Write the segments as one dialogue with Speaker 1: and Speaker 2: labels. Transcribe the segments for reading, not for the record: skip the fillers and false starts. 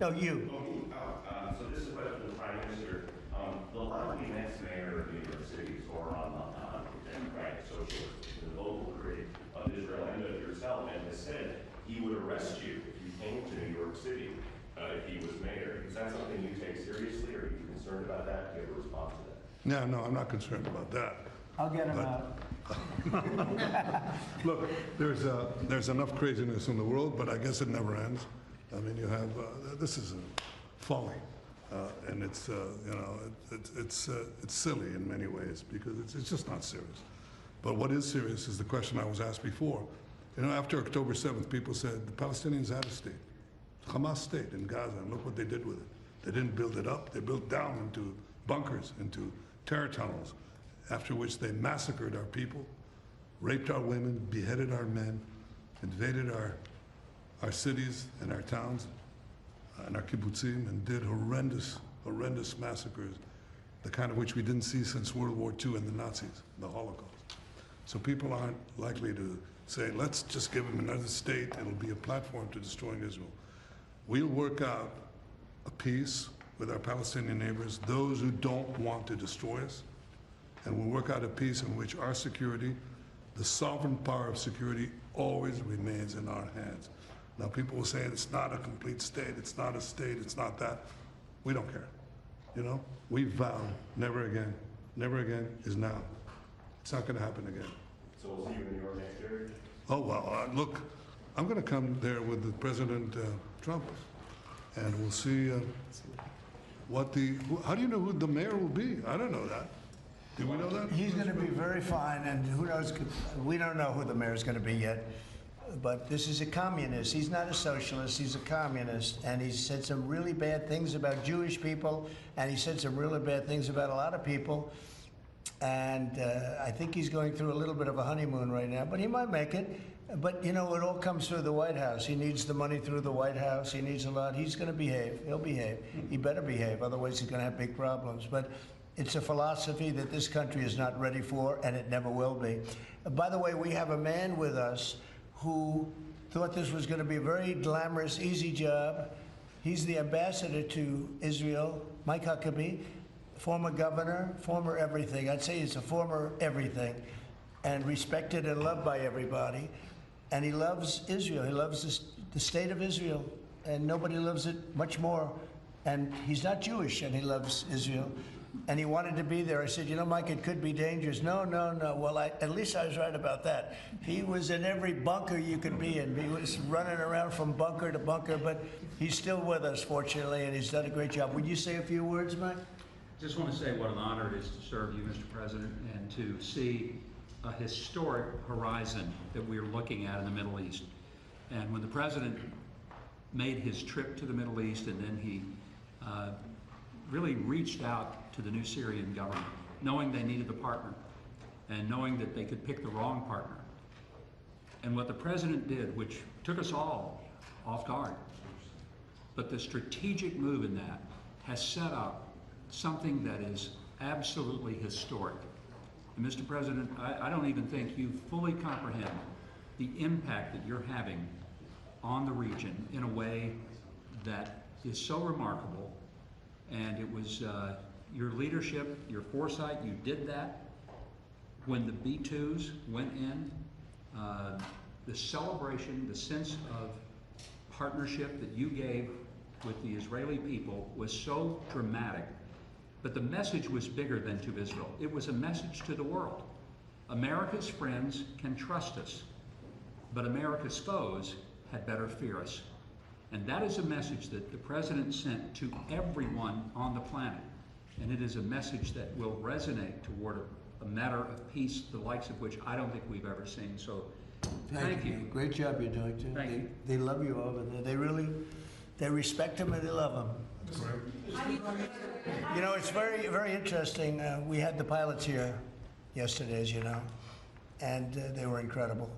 Speaker 1: No, you.
Speaker 2: So this is a question to the Prime Minister. The likely next mayor of New York City is Zohran Mamdani, the Democratic Socialist, the vocal critic of Israel and of yourself, and has said he would arrest you if you came to New York City if he was mayor. Is that something you take seriously, or are you concerned about that? Do you have a response to that?
Speaker 3: No, I'm not concerned about that.
Speaker 1: I'll get him out.
Speaker 3: Look, there's enough craziness in the world, but I guess it never ends. I mean, you have this is folly, and it's it's silly in many ways because it's just not serious. But what is serious is the question I was asked before. You know, after October 7th, people said the Palestinians had a state, Hamas state in Gaza, and look what they did with it. They didn't build it up; they built down into bunkers, into terror tunnels, after which they massacred our people, raped our women, beheaded our men, invaded our cities and our towns and our kibbutzim, and did horrendous massacres, the kind of which we didn't see since World War II and the Nazis, the Holocaust. So people aren't likely to say, let's just give them another state, it'll be a platform to destroying Israel. We'll work out a peace with our Palestinian neighbors, those who don't want to destroy us, and we'll work out a peace in which our security, the sovereign power of security, always remains in our hands. Now, people will say it's not a complete state, it's not a state, it's not that. We don't care. You know, we vow never again. Never again is now. It's not going to happen again.
Speaker 2: So we'll see you in New York next year?
Speaker 3: Oh, well, look, I'm going to come there with the President Trump, and we'll see how do you know who the mayor will be? I don't know that. Do we know that?
Speaker 1: He's going to be very fine, and who knows, we don't know who the mayor's going to be yet. But this is a communist. He's not a socialist, he's a communist. And he said some really bad things about Jewish people, and he said some really bad things about a lot of people. And I think he's going through a little bit of a honeymoon right now, but he might make it. But, you know, it all comes through the White House. He needs the money through the White House. He needs a lot. He's going to behave. He'll behave. He better behave, otherwise he's going to have big problems. But it's a philosophy that this country is not ready for, and it never will be. By the way, we have a man with us who thought this was going to be a very glamorous, easy job. He's the ambassador to Israel, Mike Huckabee, former governor, former everything. I'd say he's a former everything, and respected and loved by everybody. And he loves Israel. He loves the state of Israel, and nobody loves it much more. And he's not Jewish, and he loves Israel. And he wanted to be there. I said, you know, Mike, it could be dangerous. No. Well, at least I was right about that. He was in every bunker you could be in. He was running around from bunker to bunker, but he's still with us, fortunately, and he's done a great job. Would you say a few words, Mike?
Speaker 4: Just want to say what an honor it is to serve you, Mr. President, and to see a historic horizon that we're looking at in the Middle East. And when the President made his trip to the Middle East, and then he really reached out to the new Syrian government, knowing they needed a partner, and knowing that they could pick the wrong partner. And what the President did, which took us all off guard, but the strategic move in that has set up something that is absolutely historic. And Mr. President, I don't even think you fully comprehend the impact that you're having on the region in a way that is so remarkable. And it was your leadership, your foresight, you did that. When the B-2s went in, the celebration, the sense of partnership that you gave with the Israeli people was so dramatic. But the message was bigger than to Israel. It was a message to the world. America's friends can trust us, but America's foes had better fear us. And that is a message that the President sent to everyone on the planet. And it is a message that will resonate toward a matter of peace, the likes of which I don't think we've ever seen. So thank you.
Speaker 1: Great job you're doing, too.
Speaker 4: Thank you.
Speaker 1: They love you over there. They respect him and they love him. You know, it's very, very interesting. We had the pilots here yesterday, as you know, and they were incredible.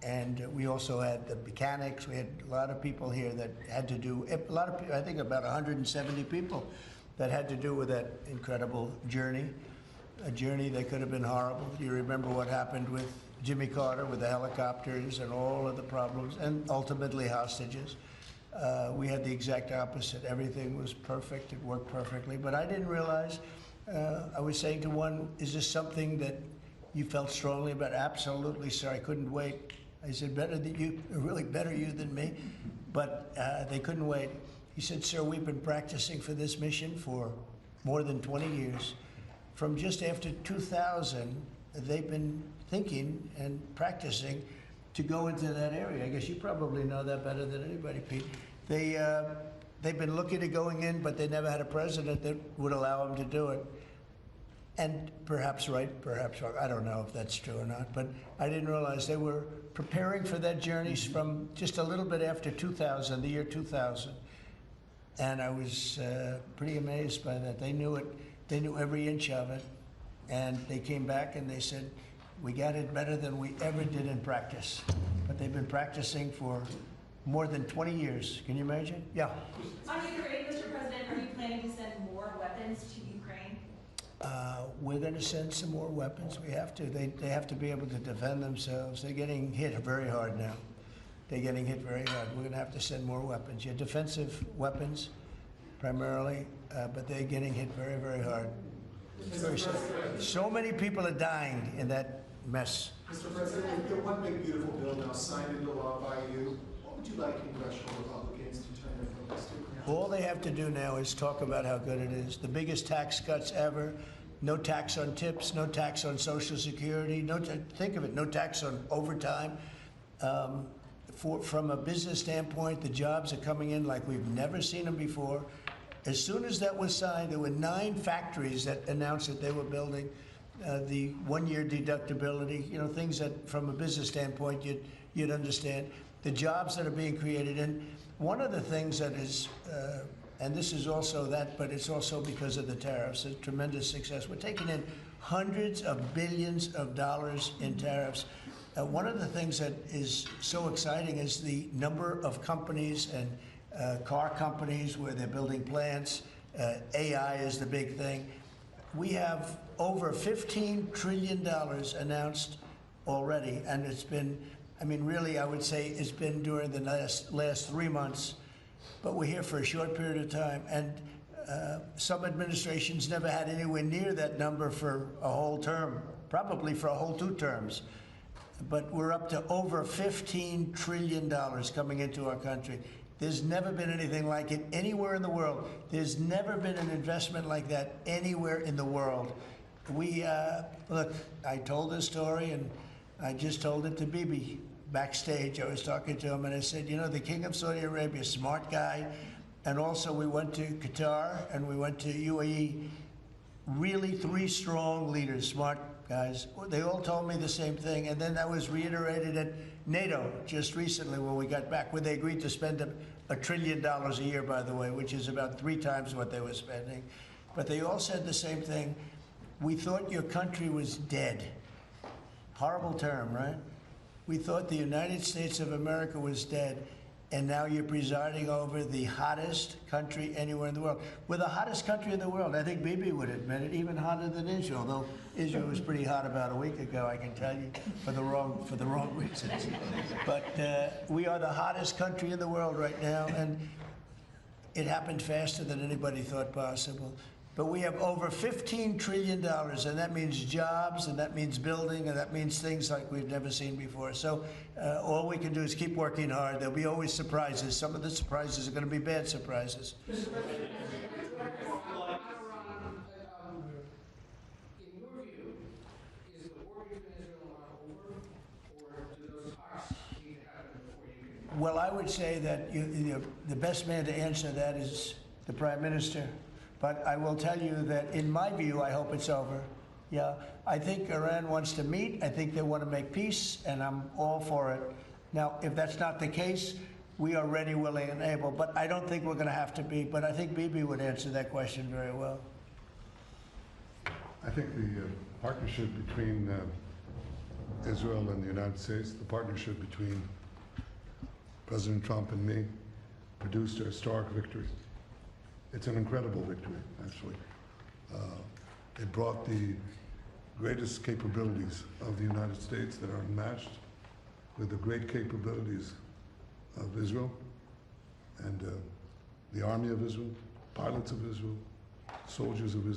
Speaker 1: And we also had the mechanics. We had a lot of people here that had to do, I think about 170 people that had to do with that incredible journey, a journey that could have been horrible. You remember what happened with Jimmy Carter with the helicopters and all of the problems, and ultimately hostages. We had the exact opposite. Everything was perfect. It worked perfectly. But I didn't realize, I was saying to one, is this something that you felt strongly about? Absolutely, sir. I couldn't wait. I said, better than you, really better you than me. But they couldn't wait. He said, sir, we've been practicing for this mission for more than 20 years. From just after 2000, they've been thinking and practicing to go into that area. I guess you probably know that better than anybody, Pete. They've been looking at going in, but they never had a president that would allow them to do it. And perhaps right, perhaps wrong. I don't know if that's true or not, but I didn't realize they were preparing for that journey from just a little bit after 2000, the year 2000. And I was pretty amazed by that. They knew it. They knew every inch of it. And they came back and they said, we got it better than we ever did in practice. But they've been practicing for more than 20 years. Can you imagine? Yeah.
Speaker 5: On Ukraine, Mr. President, are you planning to send more weapons to Ukraine?
Speaker 1: We're going to send some more weapons. We have to. They have to be able to defend themselves. They're getting hit very hard now. They're getting hit very hard. We're going to have to send more weapons. Yeah, defensive weapons primarily, but they're getting hit very, very hard. It's very sad. So many people are dying in that mess.
Speaker 6: Mr. President, the one big beautiful bill now signed into law by you, what would you like congressional Republicans to turn their focus to?
Speaker 1: All they have to do now is talk about how good it is. The biggest tax cuts ever. No tax on tips, no tax on Social Security, think of it, no tax on overtime. From a business standpoint, the jobs are coming in like we've never seen them before. As soon as that was signed, there were 9 factories that announced that they were building the one-year deductibility, you know, things that from a business standpoint you'd understand. The jobs that are being created. And one of the things that is, and this is also that, but it's also because of the tariffs, a tremendous success. We're taking in hundreds of billions of dollars in tariffs. One of the things that is so exciting is the number of companies and car companies where they're building plants. AI is the big thing. We have over $15 trillion announced already, and it's been, I mean, really, I would say it's been during the last 3 months, but we're here for a short period of time, and some administrations never had anywhere near that number for a whole term, probably for a whole 2 terms. But we're up to over $15 trillion coming into our country. There's never been anything like it anywhere in the world. There's never been an investment like that anywhere in the world. We, look, I told this story, and I just told it to Bibi backstage. I was talking to him, and I said, you know, the King of Saudi Arabia, smart guy, and also we went to Qatar, and we went to UAE. Really 3 strong leaders, smart guys. They all told me the same thing, and then that was reiterated at NATO just recently when we got back, where they agreed to spend $1 trillion a year, by the way, which is about 3 times what they were spending. But they all said the same thing. We thought your country was dead. Horrible term, right? We thought the United States of America was dead, and now you're presiding over the hottest country anywhere in the world. We're the hottest country in the world. I think Bibi would admit it, even hotter than Israel, though Israel was pretty hot about a week ago, I can tell you, for the wrong reasons. But we are the hottest country in the world right now, and it happened faster than anybody thought possible. But we have over $15 trillion, and that means jobs, and that means building, and that means things like we've never seen before. So all we can do is keep working hard. There'll be always surprises. Some of the surprises are going to be bad surprises.
Speaker 6: In your view, is the war between Israel and Iran over, or do those talks need to happen before you can?
Speaker 1: Well, I would say that the best man to answer that is the Prime Minister. But I will tell you that, in my view, I hope it's over. Yeah, I think Iran wants to meet. I think they want to make peace, and I'm all for it. Now, if that's not the case, we are ready, willing, and able. But I don't think we're going to have to be. But I think Bibi would answer that question very well.
Speaker 3: I think the partnership between Israel and the United States, the partnership between President Trump and me, produced a historic victory. It's an incredible victory, actually. It brought the greatest capabilities of the United States that are unmatched with the great capabilities of Israel. And the army of Israel, pilots of Israel, soldiers of Israel,